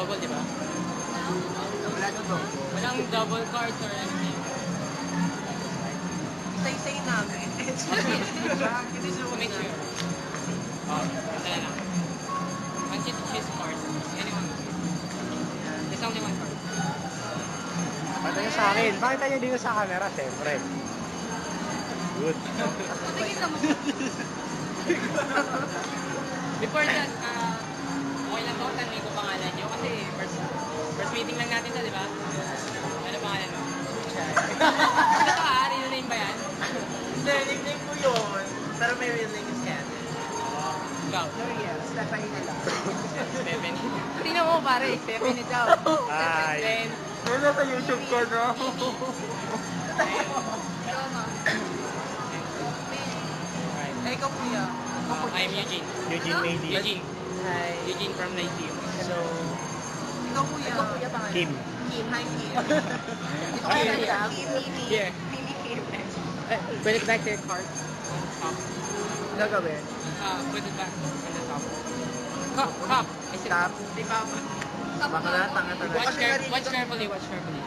double, di ba? Wala na to. Walang double cards or anything. Isa-isay namin. Hindi siya Make sure. Oh, ito na lang. Once you choose cards, anyone. There's only one card. Pata nyo sa akin. Bakit tayo dito sa camera? Siyempre. Good. Before that, okay lang ba kung tanongin ko pangalan nyo? Kasi first meeting lang natin to, di ba? Ano pangalan mo? Ano ka? Real name ba yan? Hindi, nickname ko yun. Pero may real name is Ken. Ikaw? Yes, Stephanie na lang. Stephanie. Tingnan mo pare, Stephanie daw. Ay. Then, Wala sa YouTube ko, no? Ay, ikaw kuya. I'm Eugene. Eugene Maydi. Eugene. Hi. Eugene from Lyceum. So, ikaw kuya. Ikaw kuya pangalan. Kim. Kim. Hi, Kim. Ito Ay, kuya. Kim, Mimi. Yeah. Mimi Kim. Put it back to your card. Top. Gagawin. Put it back on the top. Cup. I said Tap. Di pa. Baka na, tanga-tanga. Watch carefully, watch carefully.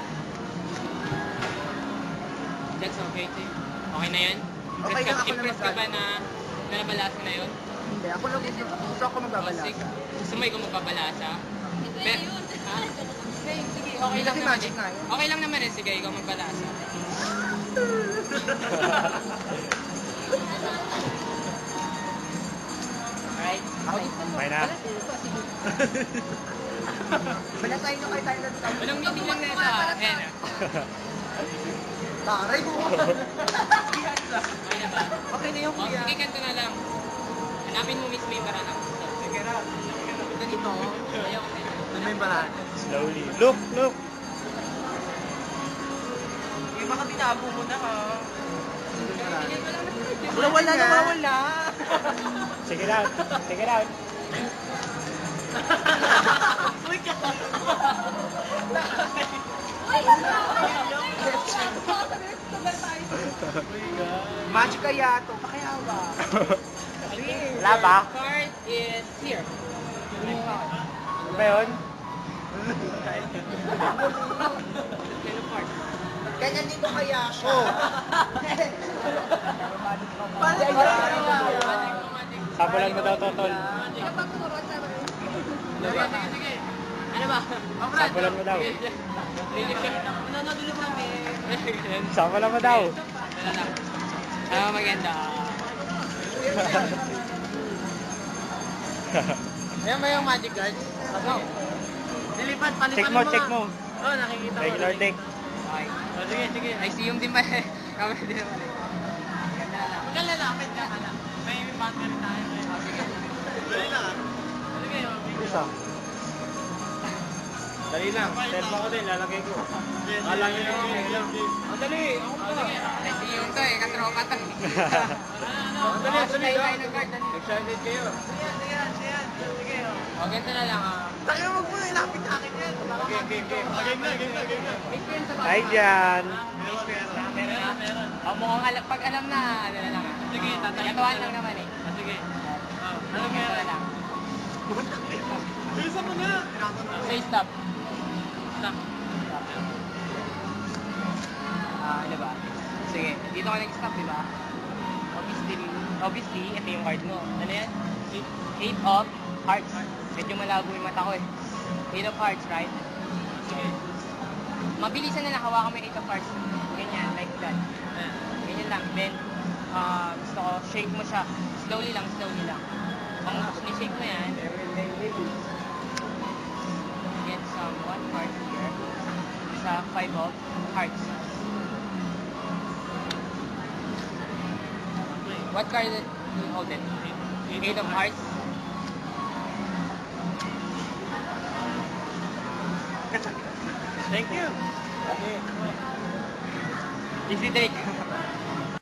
That's okay too. Okay na yun? Okay lang, ako na Impressed ka ba na nabalasa na yun? Hindi, ako lang gusto ako magbabalasa. Sige. Gusto mo ikaw magbabalasa? Hindi yun. Ha? Sige, okay lang Kasi naman. magic nga yun. Okay lang naman eh. Sige, ikaw magbalasa. Alright? Okay na. Balasahin nyo kayo tayo lang. Walang meeting lang na ito. Ayan ah. Taray mo! Okay na ba? Okay na yung Oh, kuya. sige, ganito na lang. Hanapin mo mismo yung barana. Sige na. Ganito. Ayaw ko na. Ano yung balaan? Slowly. Look, look. Yung baka tinago mo na ha. Wala na mawala. Check it out. Check it out. Uy, ka! Magic kaya to. Kaya ba? Wala ba? The card is here. Ano ba yun? Yellow card. Ganyan dito kaya siya. Oh. Paano Sabulan mo daw, Totol. Sige. Ano ba? Sabulan mo daw. Nanonood ulit kami. Sabulan mo daw. Wala lang. Ah, maganda. Ayan ba yung magic cards? Ano? Lilipat, palipan Check mo, check mo. Oh, nakikita ko. Regular deck. Okay. Oh, sige, sige. Ay, siyong din ba eh. Kami din naman eh. Ganda na lang. Huwag kang lalapit ka ka lang. May partner rin tayo. Oh, sige. Dali lang ah. Sige, oh. Isa. Dali lang. Step ako din, lalagay ko. Kala nyo lang. Oh, dali. Ako pa. Sige. Ay, siyong to eh. Katropa to eh. Dali, dali lang. ng card. Dali. Excited kayo. Sige, oh. Oh, ganito na lang ah. Tayo mo muna ilapit sa akin yan. Game na. Experience sa Hi, Jan. Meron. Oh, mukhang pag alam na, ano na lang ah. Sige, tatayuan lang naman eh. Sige. Ano meron lang? Bilisan mo na. Say stop. Stop. Ano ba? Sige, dito ka nag-stop, di ba? Obviously, ito yung card mo. Ano yan? 8 of hearts. Medyo malabo yung mata ko eh. 8 of hearts, right? Sige. Mabilisan na lang, hawakan mo yung 8 of hearts. Ganyan, like that. Ganyan lang. Then, gusto ko, shake mo siya. Slowly lang, slowly lang. Pag ni-shake mo yan, get some 1 heart here. Sa 5 of hearts. What card do you hold it? 8 of hearts? Thank you. Easy take.